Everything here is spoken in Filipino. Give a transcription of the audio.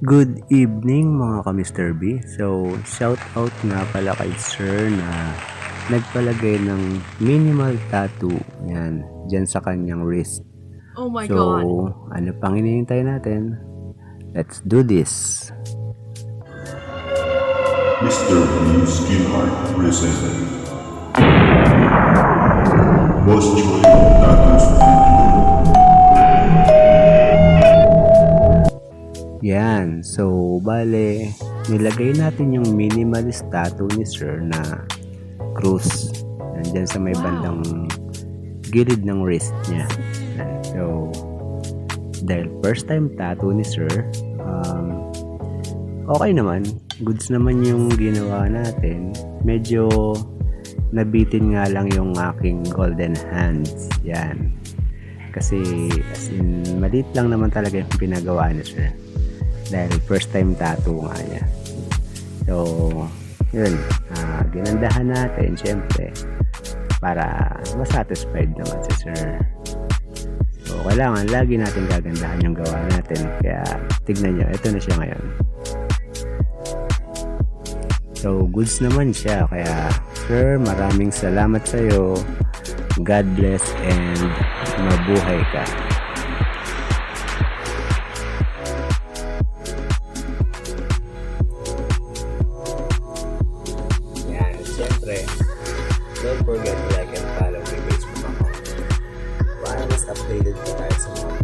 Good evening mga ka-Mr. B. So, shout out nga pala kay Sir na nagpalagay ng minimal tattoo. Yan, dyan sa kanyang wrist. Oh my So, God. ano pang hinihintay natin? Let's do this. Mr. B Skin Art presents Boss Joy Tattoos Yan. So, bale, nilagay natin yung minimalist tattoo ni Sir na cruise. Nandyan sa may bandang gilid ng wrist niya. Yan. So, dahil first time tattoo ni Sir, okay naman. Goods naman yung ginawa natin. Medyo nabitin nga lang yung aking golden hands. Yan. Kasi as in, maliit lang naman talaga yung pinagawa ni Sir. Dahil first time tattoo nga niya. So, yun. Ginandahan natin, syempre. Para masatisfied naman si Sir. So, kailangan lagi natin gagandahan yung gawa natin. Kaya, tignan nyo. Ito na siya ngayon. So, goods naman siya. Kaya, Sir, maraming salamat sa'yo. God bless and mabuhay ka. Yan, siyempre, don't forget to like and follow my Facebook account para mas updated pa tayo sa mga